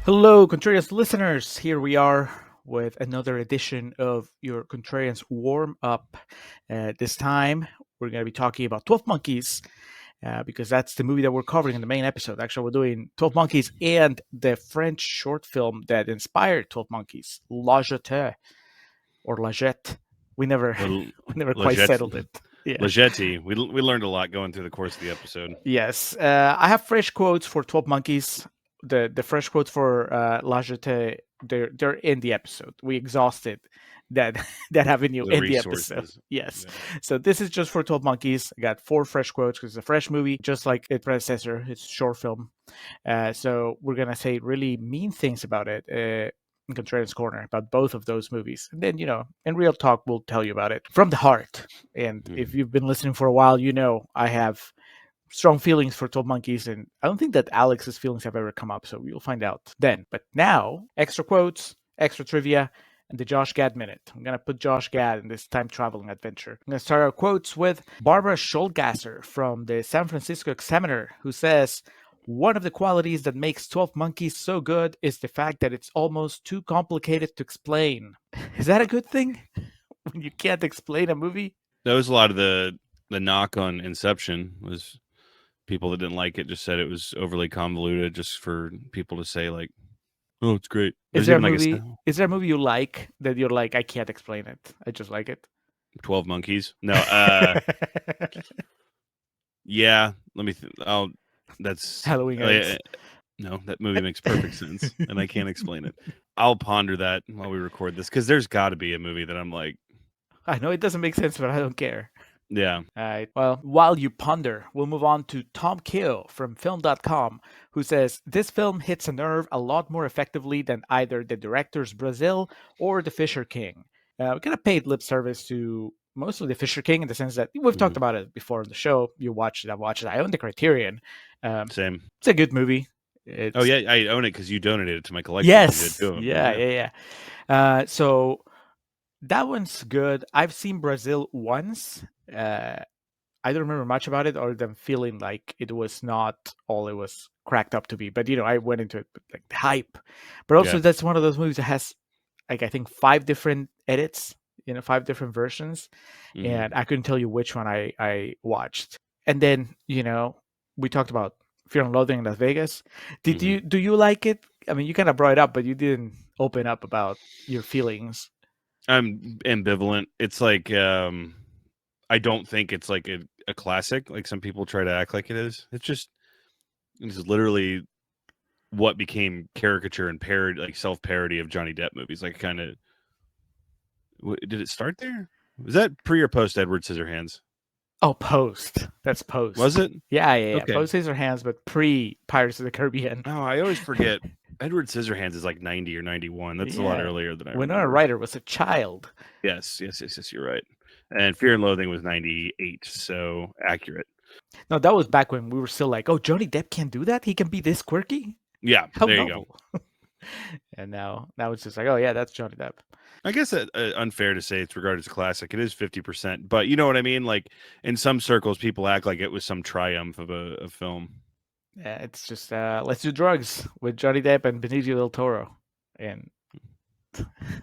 Hello, Contrarians listeners. Here we are with another edition of your Contrarians warm up. This time, we're going to be talking about 12 Monkeys because that's the movie that we're covering in the main episode. Actually, we're doing 12 Monkeys and the French short film that inspired 12 Monkeys, La Jetée or La Jette. We never, we never quite settled it. Yeah. Jetée. We learned a lot going through the course of the episode. Yes. I have fresh quotes for 12 Monkeys. The fresh quotes for La Jetée, they're in the episode. We exhausted that avenue in resources. The episode. Yes. Yeah. So this is just for 12 Monkeys. I got 4 fresh quotes because it's a fresh movie, just like its predecessor. It's a short film. So we're going to say really mean things about it. In Contrarian's Corner about both of those movies. And then, in real talk, we'll tell you about it from the heart. And if you've been listening for a while, I have strong feelings for 12 Monkeys, and I don't think that Alex's feelings have ever come up, so we'll find out then. But now, extra quotes, extra trivia, and the Josh Gad Minute. I'm going to put Josh Gad in this time-traveling adventure. I'm going to start our quotes with Barbara Schulgasser from the San Francisco Examiner, who says, "One of the qualities that makes 12 Monkeys so good is the fact that it's almost too complicated to explain." Is that a good thing? When you can't explain a movie? That was a lot of the knock on Inception was people that didn't like it just said it was overly convoluted just for people to say like, "Oh, it's great." Is there a movie you like that you're like, I can't explain it, I just like it? 12 Monkeys? No. Yeah. Let me. That's Halloween. No, that movie makes perfect sense, and I can't explain it. I'll ponder that while we record this because there's got to be a movie that I'm like, I know it doesn't make sense, but I don't care. Yeah. All right. Well, while you ponder, we'll move on to Tom Keogh from Film.com, who says, "This film hits a nerve a lot more effectively than either the director's Brazil or The Fisher King." We kind of paid lip service to mostly The Fisher King in the sense that we've talked about it before on the show. You watched it, I've watched it. I own the Criterion. Same. It's a good movie. Oh, yeah, I own it because you donated it to my collection. Yes. Yeah. So that one's good. I've seen Brazil once. I don't remember much about it other than feeling like it was not all it was cracked up to be. But, I went into it with like the hype. But also that's one of those movies that has, like, I think 5 different edits, 5 different versions. And I couldn't tell you which one I watched. And then, we talked about Fear and Loathing in Las Vegas. Do you like it? I mean, you kind of brought it up, but you didn't open up about your feelings. I'm ambivalent. It's like I don't think it's like a classic like some people try to act like it is. It's literally what became caricature and parody, like self-parody of Johnny Depp movies. Like, kind of, did it start there? Was that pre or post Edward Scissorhands? Oh, post. That's post. Was it? Yeah. Okay. Post Scissorhands, but pre Pirates of the Caribbean. Oh, I always forget. Edward Scissorhands is like 90 or 91. That's a lot earlier than I remember. Winona Ryder was a child. Yes, you're right. And Fear and Loathing was 98, so accurate. No, that was back when we were still like, oh, Johnny Depp can't do that? He can be this quirky? Yeah, there you go. And now it's just like, oh, yeah, that's Johnny Depp. I guess unfair to say it's regarded as a classic. It is 50%, but you know what I mean? Like, in some circles, people act like it was some triumph of a film. Yeah, it's just, let's do drugs with Johnny Depp and Benicio del Toro. And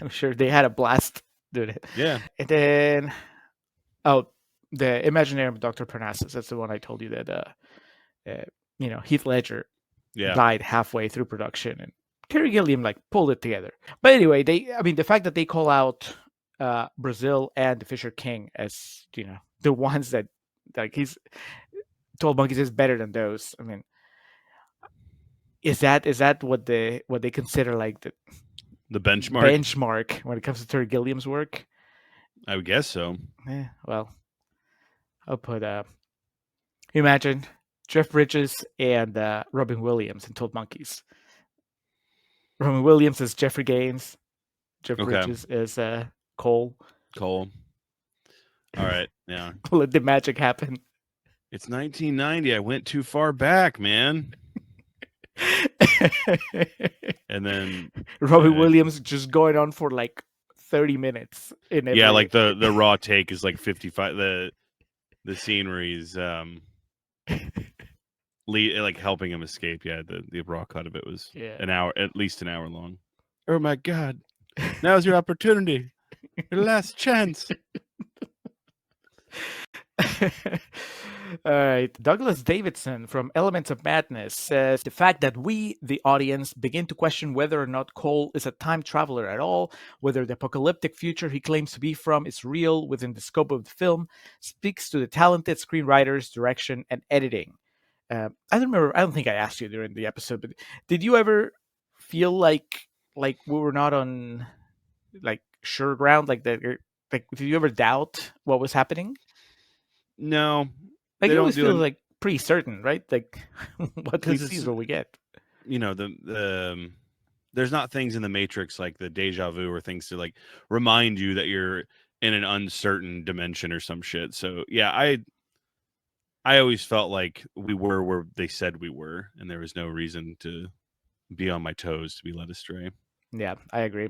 I'm sure they had a blast doing it. Yeah. And then, the Imaginarium of Dr. Parnassus. That's the one I told you that, Heath Ledger died halfway through production, and Terry Gilliam pulled it together. But anyway, the fact that they call out Brazil and The Fisher King as, the ones that, like, 12 Monkeys is better than those. I mean, is that what they consider like the benchmark? Benchmark when it comes to Terry Gilliam's work? I would guess so. Yeah, well, I'll put imagine Jeff Bridges and Robin Williams in 12 Monkeys. Robin Williams is Jeffrey Gaines. Jeff Bridges is Cole. All right, yeah. Let the magic happen. It's 1990. I went too far back, man. And then Robin Williams just going on for like 30 minutes. Yeah, like the raw take is like 55. The scene where he's like helping him escape. Yeah, the raw cut of it was Yeah. at least an hour long. Oh my God! Now's your opportunity, your last chance. All right. Douglas Davidson from Elements of Madness says the fact that we, the audience, begin to question whether or not Cole is a time traveler at all, whether the apocalyptic future he claims to be from is real within the scope of the film, speaks to the talented screenwriters, direction, and editing. I don't remember. I don't think I asked you during the episode, but did you ever feel like we were not on like sure ground, like that? Like, did you ever doubt what was happening? No, Like, they it don't always do feels it like pretty certain, right? Like, what we because see it's is what we get. the there's not things in the Matrix like the deja vu or things to like remind you that you're in an uncertain dimension or some shit. So yeah, I always felt like we were where they said we were, and there was no reason to be on my toes to be led astray. Yeah, I agree.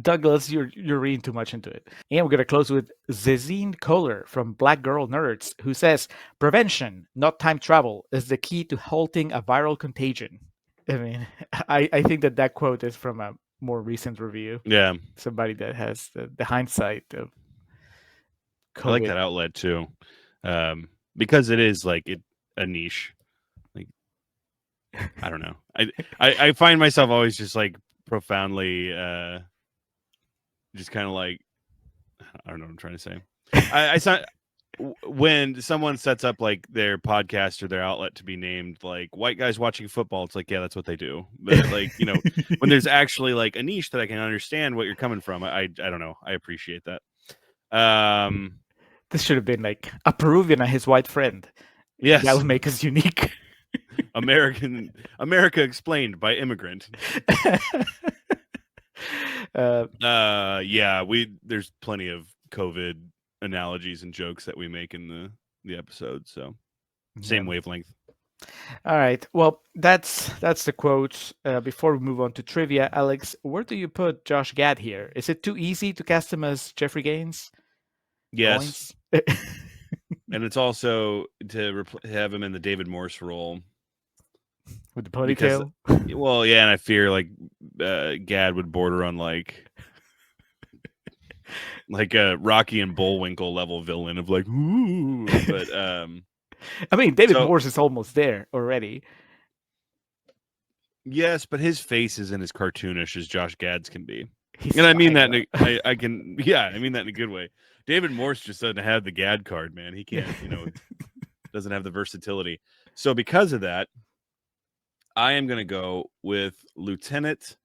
Douglas, you're reading too much into it. And we're gonna close with Zazine Kohler from Black Girl Nerds, who says prevention, not time travel, is the key to halting a viral contagion. I mean, I think that quote is from a more recent review. Yeah, Somebody that has the hindsight of I like COVID. that outlet too, because it is like a niche. Like I don't know, I find myself always just like profoundly, just kind of like I don't know what I'm trying to say. I saw when someone sets up like their podcast or their outlet to be named like white guys watching football, it's like, yeah, that's what they do. But like, when there's actually like a niche that I can understand what you're coming from, I don't know. I appreciate that. This should have been like a Peruvian and his white friend. Yes. That would make us unique. America explained by immigrant. Yeah, there's plenty of COVID analogies and jokes that we make in the episode, so same wavelength. All right, well, that's the quotes. Before we move on to trivia, Alex, where do you put Josh Gad here? Is it too easy to cast him as Jeffrey Gaines? Yes. And it's also to have him in the David Morse role with the ponytail. Well, yeah, and I fear like Gad would border on like a Rocky and Bullwinkle level villain of like, ooh. But I mean, David Morse is almost there already. Yes, but his face isn't as cartoonish as Josh Gad's can be. And I mean that I mean that in a good way. David Morse just doesn't have the Gad card, man. He can't, doesn't have the versatility. So because of that, I am going to go with Lieutenant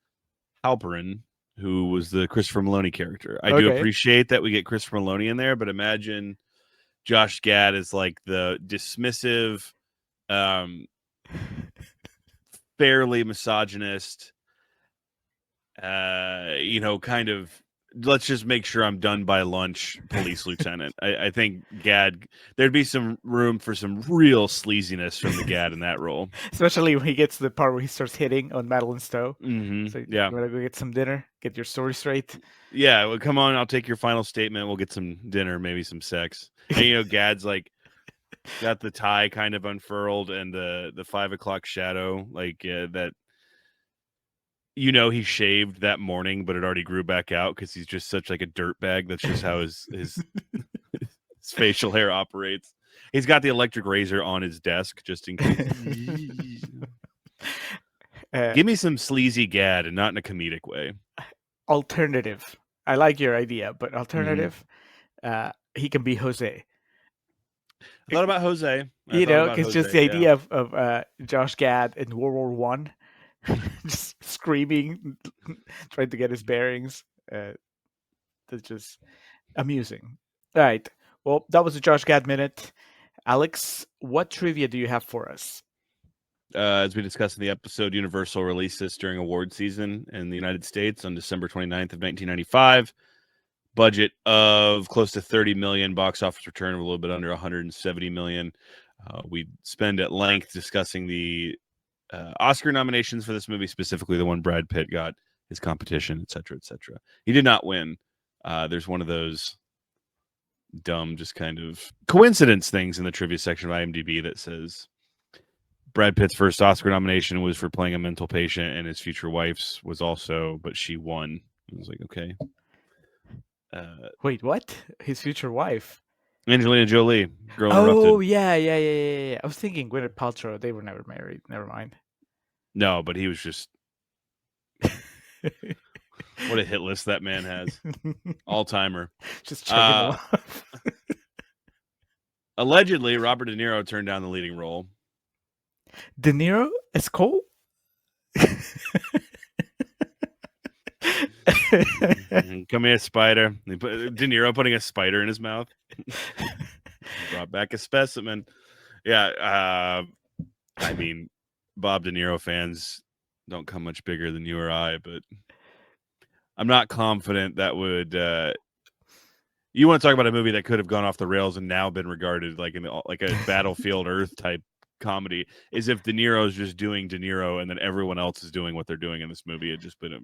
Halperin, who was the Christopher Maloney character. I do appreciate that we get Christopher Maloney in there, but imagine Josh Gad is like the dismissive, fairly misogynist, kind of, let's just make sure I'm done by lunch police lieutenant. I think Gad, there'd be some room for some real sleaziness from the Gad in that role. Especially when he gets to the part where he starts hitting on Madeline Stowe. Mm-hmm. So yeah. You want to go get some dinner? Get your story straight? Yeah, well, come on, I'll take your final statement. We'll get some dinner, maybe some sex. And, Gad's like, got the tie kind of unfurled and the 5 o'clock shadow, like that. He shaved that morning, but it already grew back out because he's just such like a dirtbag. That's just how his facial hair operates. He's got the electric razor on his desk just in case. Give me some sleazy Gad, and not in a comedic way. Alternative. I like your idea, but alternative. He can be Jose. I thought about Jose. Because just the idea of Josh Gad in World War One. Just screaming, trying to get his bearings. That's just amusing. All right. Well, that was the Josh Gad Minute. Alex, what trivia do you have for us? As we discussed in the episode, Universal released this during award season in the United States on December 29th of 1995. Budget of close to 30 million, box office return of a little bit under 170 million. We spend at length discussing the Oscar nominations for this movie, specifically the one Brad Pitt got, his competition, etc., etc. He did not win. There's one of those dumb, just kind of coincidence things in the trivia section of IMDb that says Brad Pitt's first Oscar nomination was for playing a mental patient, and his future wife's was also, but she won. I was like, okay. Wait, what? His future wife? Angelina Jolie, Girl Oh, Interrupted. yeah. I was thinking Gwyneth Paltrow. They were never married. Never mind. No, but he was just what a hit list that man has. All timer. Just checking them off. Allegedly, Robert De Niro turned down the leading role. De Niro as Cole? Come here, spider. De Niro putting a spider in his mouth. Brought back a specimen. Yeah, I mean, Bob De Niro fans don't come much bigger than you or I, but I'm not confident that would. You want to talk about a movie that could have gone off the rails and now been regarded like a Battlefield Earth type comedy, is if De Niro's just doing De Niro and then everyone else is doing what they're doing in this movie. It'd just been a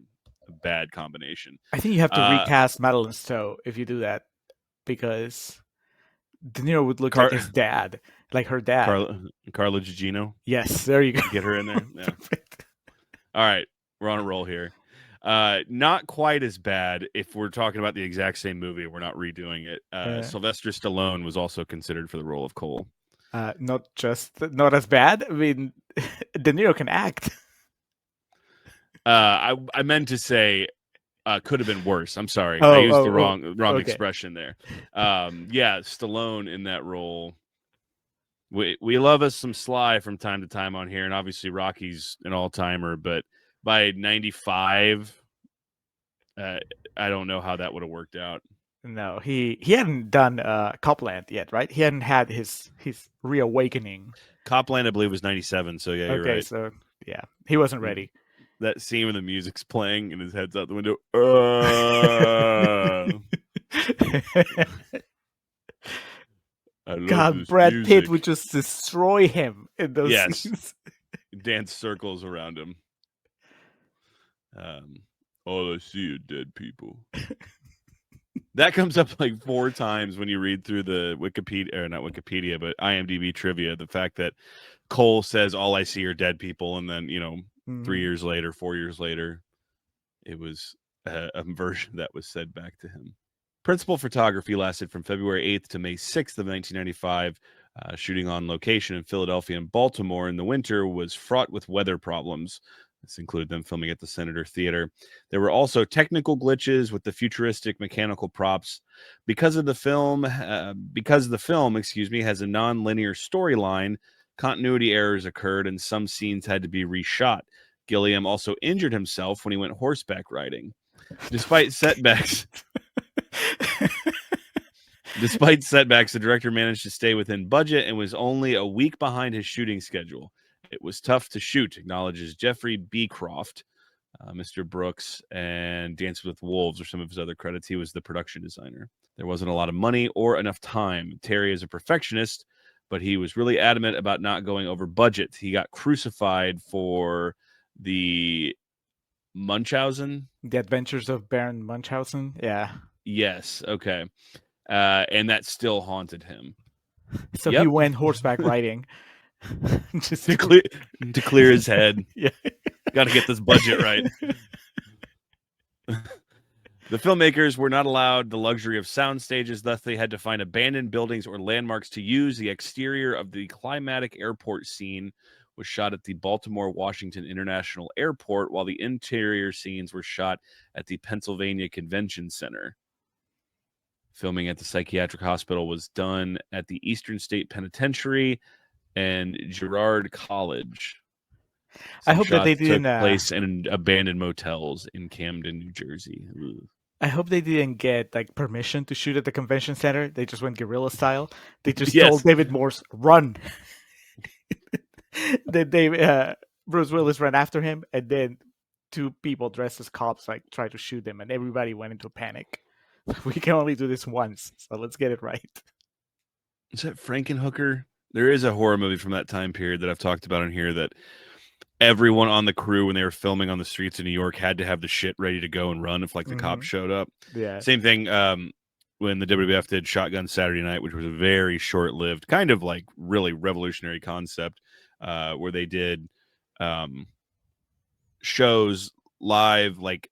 bad combination. I think you have to recast Madeline Stowe if you do that, because De Niro would look like his dad, like her dad. Carla Gugino. Yes, there you go. Get her in there. Yeah. All right, we're on a roll here. Not quite as bad if we're talking about the exact same movie. We're not redoing it. Sylvester Stallone was also considered for the role of Cole. Not as bad. I mean, De Niro can act. I meant to say could have been worse. I'm sorry. I used the wrong expression there. Yeah, Stallone in that role. We love us some Sly from time to time on here, and obviously Rocky's an all-timer, but by 95, I don't know how that would have worked out. No, he hadn't done Copland yet, right? He hadn't had his reawakening. Copland, I believe, was 97, so yeah, you're right. Okay, so yeah, he wasn't ready. That scene when the music's playing and his head's out the window. God, Brad Pitt would just destroy him in those scenes. Dance circles around him. All I see are dead people. That comes up like 4 times when you read through the Wikipedia, or not Wikipedia, but IMDb trivia. The fact that Cole says all I see are dead people, and then 3 years later, 4 years later, it was a version that was said back to him. Principal photography lasted from February 8th to May 6th of 1995. Shooting on location in Philadelphia and Baltimore in the winter was fraught with weather problems. This included them filming at the Senator Theater. There were also technical glitches with the futuristic mechanical props. Because the film, has a non-linear storyline, continuity errors occurred and some scenes had to be reshot. Gilliam also injured himself when he went horseback riding. Despite setbacks, the director managed to stay within budget and was only a week behind his shooting schedule. It was tough to shoot, acknowledges Jeffrey Beecroft. Mr. Brooks and Dance with Wolves are some of his other credits. He was the production designer. There wasn't a lot of money or enough time. Terry is a perfectionist, but he was really adamant about not going over budget. He got crucified for the Munchausen. The Adventures of Baron Munchausen. Yeah. Yes. Okay. And that still haunted him. So he went horseback riding. Just to clear his head. Yeah. Got to get this budget right. The filmmakers were not allowed the luxury of sound stages, thus they had to find abandoned buildings or landmarks to use. The exterior of the climatic airport scene was shot at the Baltimore Washington International Airport, while the interior scenes were shot at the Pennsylvania Convention Center. Filming at the psychiatric hospital was done at the Eastern State Penitentiary and Girard College. I hope that they didn't took place in abandoned motels in Camden, New Jersey. Ugh. I hope they didn't get like permission to shoot at the convention center. They just went guerrilla style. They just told David Morse, run. Then Bruce Willis ran after him, and then 2 people dressed as cops like tried to shoot him, and everybody went into a panic. We can only do this once, so let's get it right. Is that Frankenhooker? There is a horror movie from that time period that I've talked about in here that everyone on the crew, when they were filming on the streets of New York, had to have the shit ready to go and run if like the cops showed up. Yeah. Same thing when the WWF did Shotgun Saturday Night, which was a very short-lived, kind of like really revolutionary concept. where they did shows live, like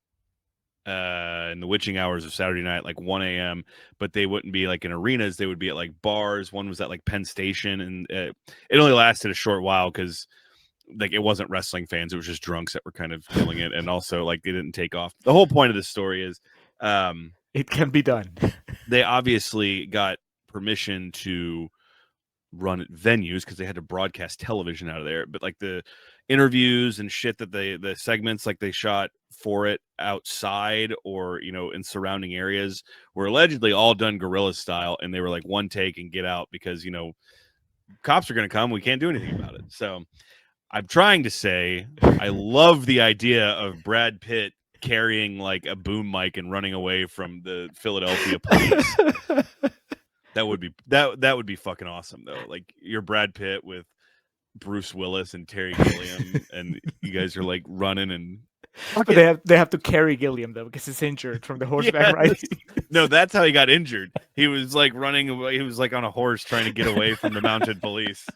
in the witching hours of Saturday night, like 1 a.m. But they wouldn't be like in arenas; they would be at like bars. One was at like Penn Station, and it only lasted a short while because like it wasn't wrestling fans; it was just drunks that were kind of killing it, and also like they didn't take off. The whole point of this story is, it can be done. they obviously got permission to run at venues because they had to broadcast television out of there, but like the interviews and shit that the segments like they shot for it outside or in surrounding areas were allegedly all done guerrilla style, and they were like one take and get out because cops are going to come, we can't do anything about it. So I'm trying to say I love the idea of Brad Pitt carrying like a boom mic and running away from the Philadelphia police. That would be fucking awesome though. Like you're Brad Pitt with Bruce Willis and Terry Gilliam, and you guys are like running and. But they have to carry Gilliam though because he's injured from the horseback riding. No, that's how he got injured. He was like running away. He was like on a horse trying to get away from the mounted police.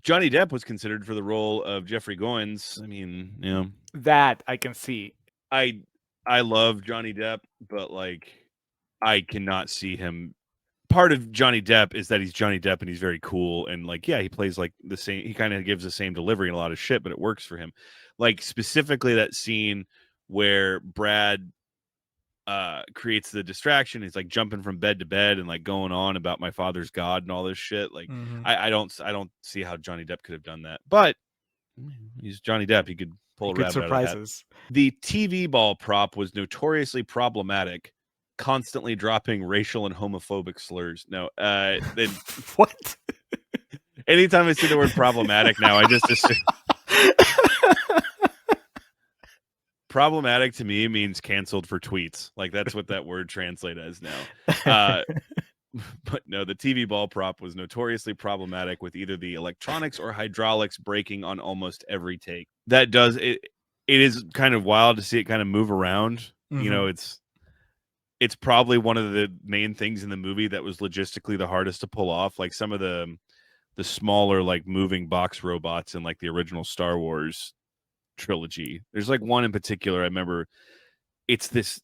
Johnny Depp was considered for the role of Jeffrey Goins. I mean, that I can see. I love Johnny Depp, but like I cannot see him. Part of Johnny Depp is that he's Johnny Depp and he's very cool, and like he plays like the same. He kind of gives the same delivery and a lot of shit, but it works for him. Like specifically that scene where Brad creates the distraction. He's like jumping from bed to bed and like going on about my father's God and all this shit. Like I don't see how Johnny Depp could have done that, but he's Johnny Depp. He could pull a rabbit out of the hat. The TV ball prop was notoriously problematic, constantly dropping racial and homophobic slurs. No, what? Anytime I see the word problematic now, I just assume. Problematic to me means canceled for tweets. Like that's what that word translates as now. But no, the TV ball prop was notoriously problematic with either the electronics or hydraulics breaking on almost every take. That does it. It is kind of wild to see it kind of move around. It's probably one of the main things in the movie that was logistically the hardest to pull off. Like some of the smaller like moving box robots in like the original Star Wars trilogy. There's like one in particular I remember. It's this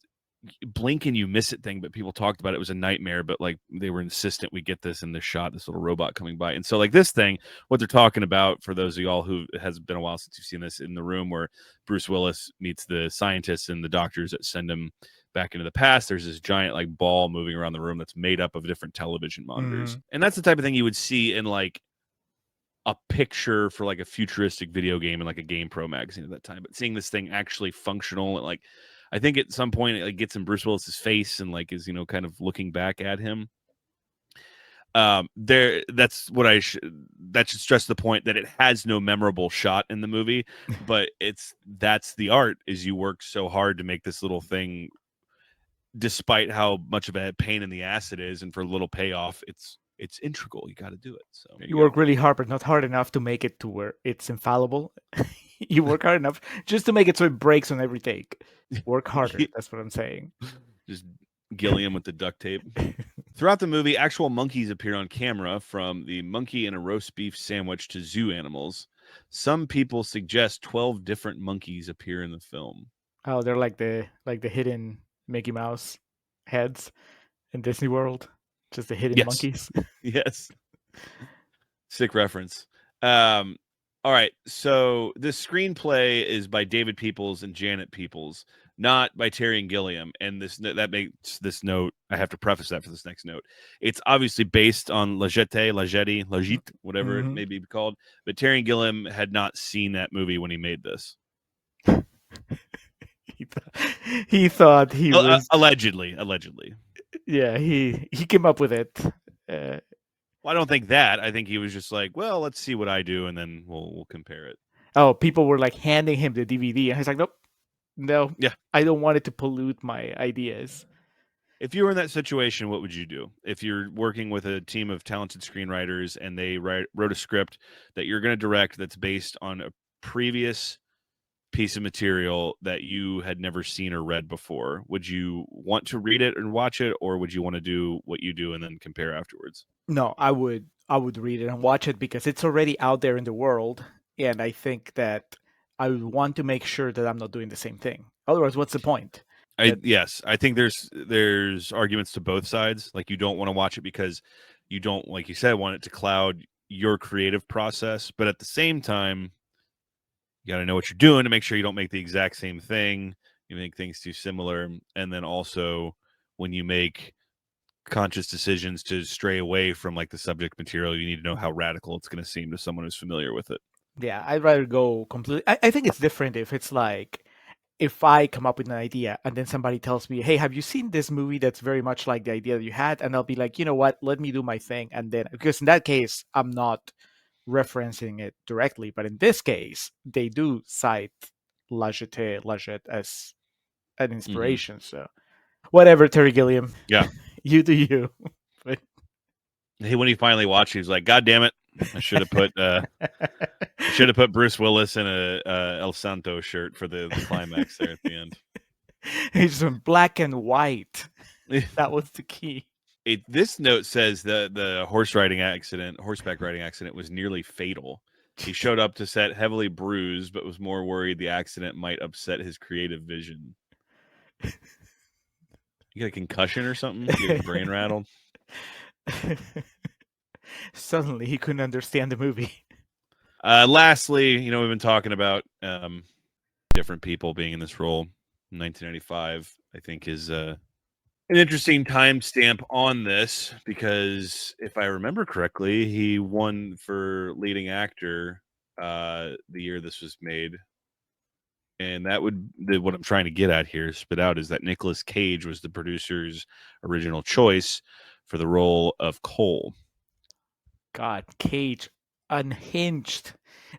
blink and you miss it thing, but people talked about it was a nightmare, but like they were insistent we get this in this shot, this little robot coming by. And so like this thing, what they're talking about, for those of y'all who it has been a while since you've seen this, in the room where Bruce Willis meets the scientists and the doctors that send him back into the past, there's this giant like ball moving around the room that's made up of different television monitors. And that's the type of thing you would see in like a picture for like a futuristic video game in like a Game Pro magazine at that time. But seeing this thing actually functional, and like I think at some point it like gets in Bruce Willis's face and like is kind of looking back at him. That's what that should stress the point that it has no memorable shot in the movie, but that's the art, is you work so hard to make this little thing, despite how much of a pain in the ass it is, and for a little payoff, it's integral. You got to do it. So you work really hard, but not hard enough to make it to where it's infallible. You work hard enough just to make it so it breaks on every take. Work harder. That's what I'm saying. Just Gilliam with the duct tape. Throughout the movie, actual monkeys appear on camera, from the monkey in a roast beef sandwich to zoo animals. Some people suggest 12 different monkeys appear in the film. Oh, they're like the hidden Mickey Mouse heads in Disney World. Just the hidden monkeys. Yes. Sick reference. All right. So this screenplay is by David Peoples and Janet Peoples, not by Terry and Gilliam. And that makes this note, I have to preface that for this next note. It's obviously based on Jetée, whatever it may be called. But Terry and Gilliam had not seen that movie when he made this. He thought he was allegedly. Yeah, he came up with it. Well, I don't think that. I think he was just like, well, let's see what I do, and then we'll compare it. Oh, people were like handing him the DVD, and he's like, nope, no, I don't want it to pollute my ideas. If you were in that situation, what would you do? If you're working with a team of talented screenwriters and they wrote a script that you're going to direct that's based on a previous piece of material that you had never seen or read before, would you want to read it and watch it, or would you want to do what you do and then compare afterwards? No, I would read it and watch it because it's already out there in the world, and I think that I would want to make sure that I'm not doing the same thing. Otherwise, what's the point? That Yes, I think there's arguments to both sides. Like, you don't want to watch it because you don't, like you said, want it to cloud your creative process, but at the same time, you got to know what you're doing to make sure you don't make the exact same thing. You make things too similar, and then also when you make conscious decisions to stray away from like the subject material, you need to know how radical it's going to seem to someone who's familiar with it. yeah, I'd rather go completely. I think it's different if it's like if I come up with an idea and then somebody tells me, "Hey, have you seen this movie that's very much like the idea that you had?" And I'll be like, "You know what? Let me do my thing." And then because in that case, I'm not referencing it directly, but in this case, they do cite La Jetée as an inspiration. So whatever, Terry Gilliam, Yeah. you do you. But Hey, when he finally watched, he was like, "God damn it! I should have put Bruce Willis in a El Santo shirt for the climax there at the end." It's in black and white. That was the key. This note says the horseback riding accident was nearly fatal. He showed up to set heavily bruised, but was more worried the accident might upset his creative vision. You got a concussion or something? You get your brain rattled? Suddenly, he couldn't understand the movie. Lastly, we've been talking about different people being in this role. 1995, I think, is an interesting timestamp on this because if I remember correctly, he won for leading actor the year this was made. And that what I'm trying to get at here, spit out, is that Nicolas Cage was the producer's original choice for the role of Cole. God, Cage, unhinged.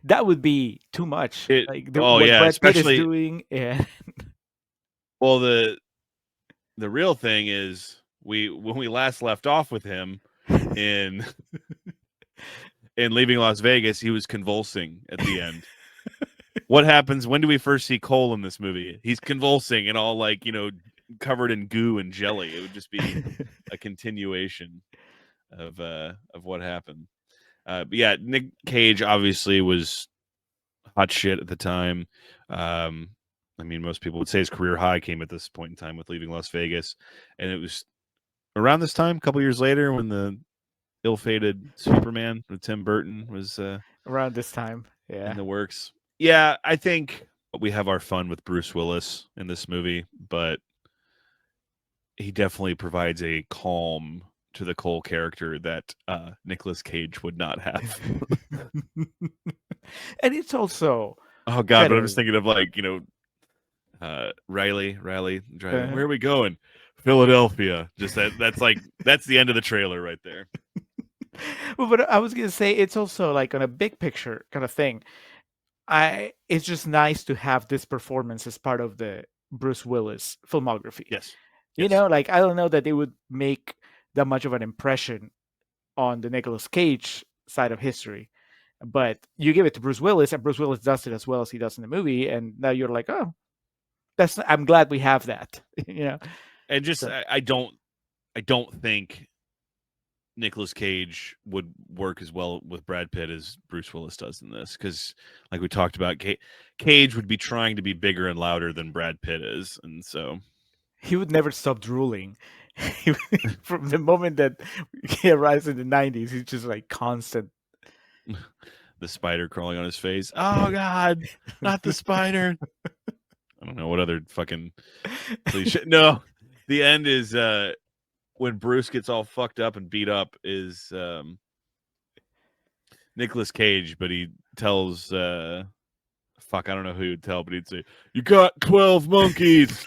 That would be too much. Like Oh what yeah, Brad Pitt is especially doing. Yeah. well the real thing is when we last left off with him in Leaving Las Vegas, he was convulsing at the end. What happens? When do we first see Cole in this movie? He's convulsing and all like, covered in goo and jelly. It would just be a continuation of what happened. But yeah, Nick Cage obviously was hot shit at the time. I mean, most people would say his career high came at this point in time with Leaving Las Vegas, and it was around this time, a couple years later, when the ill-fated Superman with Tim Burton was Around this time. Yeah. in the works. Yeah, I think we have our fun with Bruce Willis in this movie, but he definitely provides a calm to the Cole character that Nicolas Cage would not have. And it's also Oh God, but I'm just thinking of like, Riley driving. Where are we going? Philadelphia. Just that's the end of the trailer right there. Well, but I was gonna say it's also like on a big picture kind of thing. It's just nice to have this performance as part of the Bruce Willis filmography. Yes. Like I don't know that they would make that much of an impression on the Nicolas Cage side of history, but you give it to Bruce Willis, and Bruce Willis does it as well as he does in the movie, and now you're like, oh, I'm glad we have that. And just so. I don't think Nicolas Cage would work as well with Brad Pitt as Bruce Willis does in this, because like we talked about, Cage would be trying to be bigger and louder than Brad Pitt is, and so he would never stop drooling. From the moment that he arrives in the 90s, he's just like constant. The spider crawling on his face. Oh God, not the spider. I don't know what other fucking cliche. No, the end is when Bruce gets all fucked up and beat up is Nicolas Cage, but he tells fuck, I don't know who he would tell, but he'd say, "You got 12 monkeys."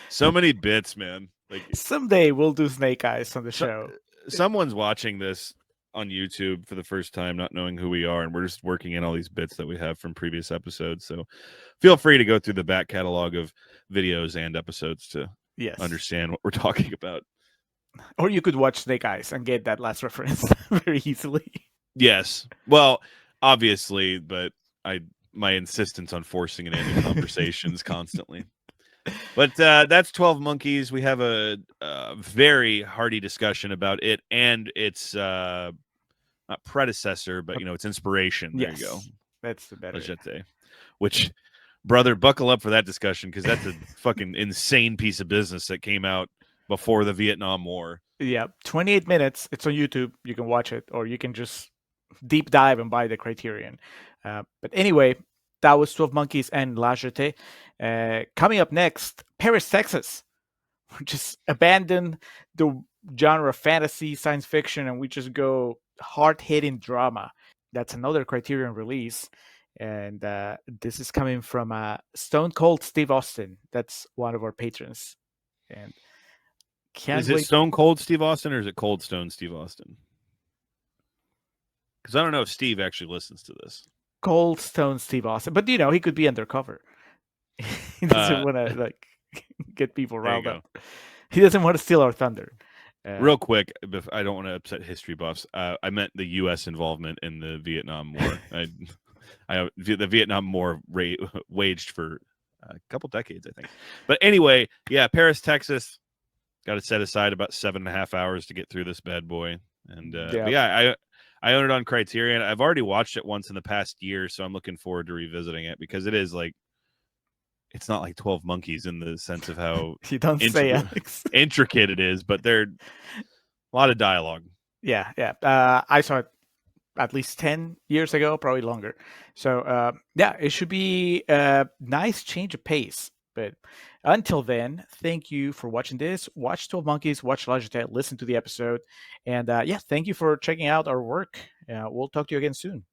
So many bits, man. Like someday we'll do Snake Eyes on the show. Someone's watching this on YouTube for the first time, not knowing who we are, and we're just working in all these bits that we have from previous episodes. So feel free to go through the back catalog of videos and episodes to understand what we're talking about. Or you could watch Snake Eyes and get that last reference very easily. Yes. Well, obviously, but my insistence on forcing it into conversations constantly. But that's 12 Monkeys. We have a very hearty discussion about it and its not predecessor, but its inspiration. There you go. That's the better. Jetée. Which, brother, buckle up for that discussion because that's a fucking insane piece of business that came out before the Vietnam War. Yeah, 28 minutes. It's on YouTube. You can watch it, or you can just deep dive and buy the Criterion. But anyway, that was 12 Monkeys and La Jetée. Coming up next, Paris, Texas. We just abandon the genre fantasy, science fiction, and we just go hard-hitting drama. That's another Criterion release. And this is coming from Stone Cold Steve Austin. That's one of our patrons. And is it Stone Cold Steve Austin or is it Cold Stone Steve Austin? Because I don't know if Steve actually listens to this. Cold Stone Steve Austin, but he could be undercover. He doesn't want to get people riled up. He doesn't want to steal our thunder. Real quick, I don't want to upset history buffs. I meant the U.S. involvement in the Vietnam War. The Vietnam War waged for a couple decades, I think. But anyway, yeah, Paris, Texas. Got to set aside about 7.5 hours to get through this bad boy. And but yeah, I own it on Criterion. I've already watched it once in the past year, so I'm looking forward to revisiting it because it is it's not like 12 Monkeys in the sense of how you don't say, Alex. Intricate it is, but they're a lot of dialogue. Yeah. I saw it at least 10 years ago, probably longer. So yeah, it should be a nice change of pace. But until then, thank you for watching this. Watch 12 Monkeys, watch La Jetée, listen to the episode. And yeah, thank you for checking out our work. We'll talk to you again soon.